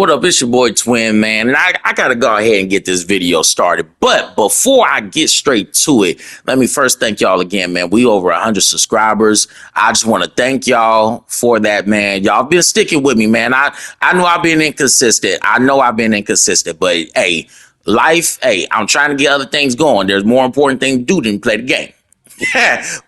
What up? It's your boy Twin, man. And I got to go ahead and get this video started. But before I get straight to it, let me first thank y'all again, man. We over 100 subscribers. I just want to thank y'all for that, man. Y'all been sticking with me, man. I know I've been inconsistent. But hey, life, hey, I'm trying to get other things going. There's more important things to do than play the game.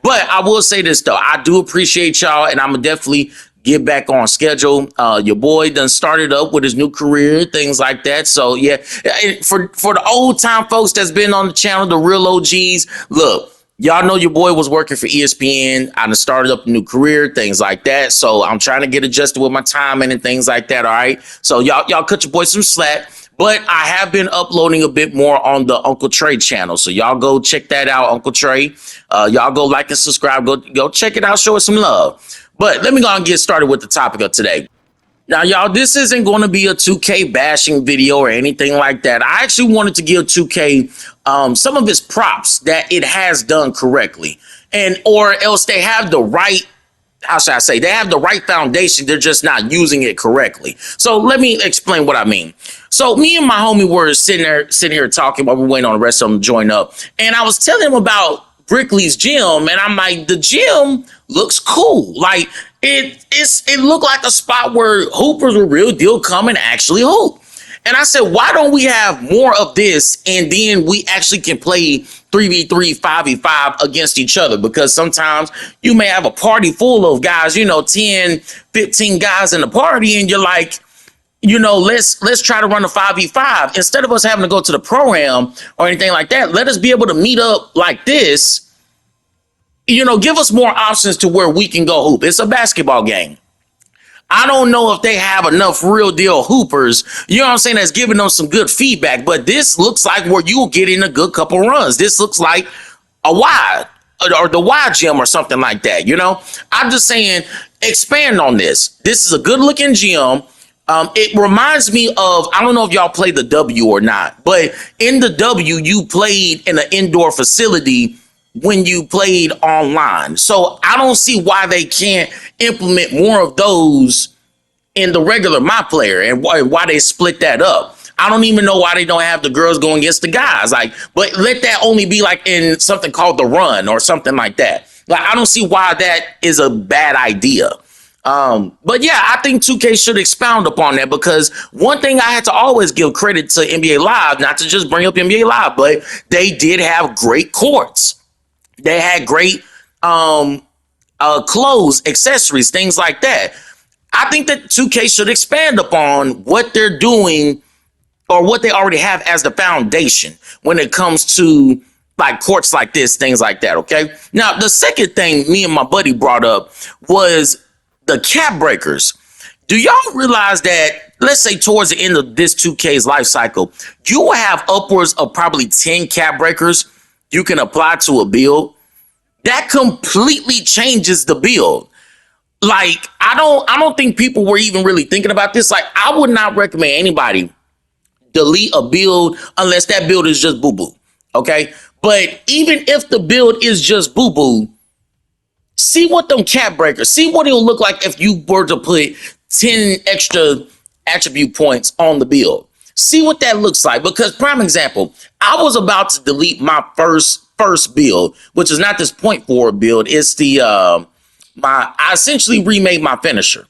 But I will say this, though. I do appreciate y'all, and I'm going to definitely get back on schedule. Your boy done started up with his new career, things like that. So yeah, for the old time folks that's been on the channel, the real OGs, look, y'all know your boy was working for ESPN. I done started up a new career, things like that. So I'm trying to get adjusted with my timing and things like that. All right. So y'all cut your boy some slack. But I have been uploading a bit more on the Uncle Trey channel. So y'all go check that out, Uncle Trey. Y'all go like and subscribe. Go check it out. Show us some love. But let me go and get started with the topic of today. Now, y'all, this isn't going to be a 2K bashing video or anything like that. I actually wanted to give 2K some of its props that it has done correctly. Or else they have the right, how should I say, they have the right foundation. They're just not using it correctly. So let me explain what I mean. So me and my homie were sitting here talking while we waiting on the rest of them to join up. And I was telling him about Brickley's gym, and I'm like, the gym looks cool. Like it looked like a spot where hoopers were real deal come and actually hoop. And I said, why don't we have more of this, and then we actually can play 3v3, 5v5 against each other? Because sometimes you may have a party full of guys, 10, 15 guys in the party, and you're like, let's try to run a 5v5. Instead of us having to go to the pro-am or anything like that, let us be able to meet up like this. Give us more options to where we can go hoop. It's a basketball game. I don't know if they have enough real deal hoopers, that's giving them some good feedback. But this looks like where you'll get in a good couple runs. This looks like a wide or the wide gym or something like that. I'm just saying, expand on this. This is a good looking gym. It reminds me of, I don't know if y'all play the W or not, but in the W, you played in an indoor facility when you played online. So I don't see why they can't implement more of those in the regular My Player, and why they split that up. I don't even know why they don't have the girls going against the guys. But let that only be like in something called the Run or something like that. I don't see why that is a bad idea. But yeah, I think 2K should expound upon that, because one thing I had to always give credit to NBA Live, not to just bring up NBA Live, but they did have great courts. They had great clothes, accessories, things like that. I think that 2K should expand upon what they're doing or what they already have as the foundation when it comes to like courts like this, things like that. Okay. Now, the second thing me and my buddy brought up was the cap breakers. Do y'all realize that, let's say towards the end of this 2K's life cycle, you will have upwards of probably 10 cap breakers you can apply to a build? That completely changes the build. Like, I don't think people were even really thinking about this. Like, I would not recommend anybody delete a build unless that build is just boo-boo. Okay? But even if the build is just boo-boo, see what them cap breakers, see what it'll look like if you were to put 10 extra attribute points on the build. See what that looks like. Because prime example, I was about to delete my first build, which is not this point forward build. It's the I essentially remade my finisher.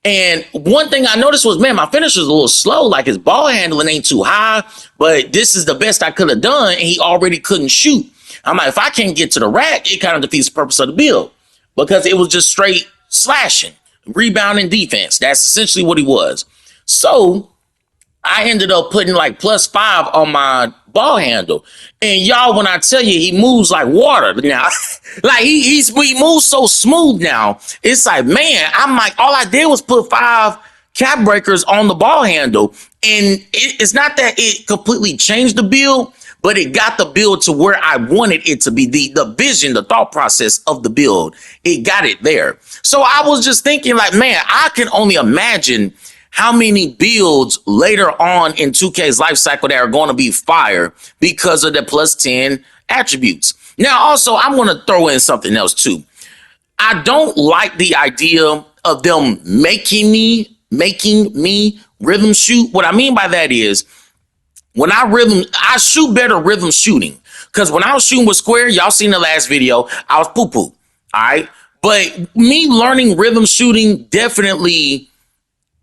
And one thing I noticed was, man, my finisher's a little slow. Like, his ball handling ain't too high, but this is the best I could have done, and he already couldn't shoot. I'm like, if I can't get to the rack, it kind of defeats the purpose of the build, because it was just straight slashing, rebounding defense. That's essentially what he was. So I ended up putting like +5 on my ball handle. And y'all, when I tell you, he moves like water now. Like he moves so smooth now. It's like, man, I'm like, all I did was put 5 cap breakers on the ball handle. And it's not that it completely changed the build, but it got the build to where I wanted it to be. The vision, the thought process of the build, it got it there. So I was just thinking like, man, I can only imagine how many builds later on in 2K's life cycle that are going to be fire because of the +10 attributes. Now, also, I'm going to throw in something else too. I don't like the idea of them making me rhythm shoot. What I mean by that is when I shoot better rhythm shooting. Because when I was shooting with Square, y'all seen the last video, I was poo-poo. All right. But me learning rhythm shooting definitely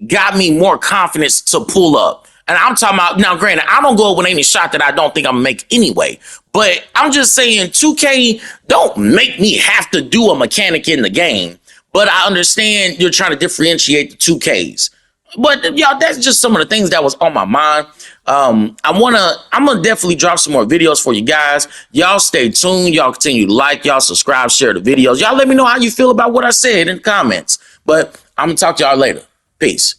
got me more confidence to pull up. And I'm talking about, now granted, I don't go up with any shot that I don't think I'm gonna make anyway. But I'm just saying 2K don't make me have to do a mechanic in the game. But I understand you're trying to differentiate the 2Ks. But y'all, that's just some of the things that was on my mind. I'm gonna definitely drop some more videos for you guys. Y'all stay tuned. Y'all continue to like, y'all subscribe, share the videos. Y'all let me know how you feel about what I said in the comments. But I'm gonna talk to y'all later. Peace.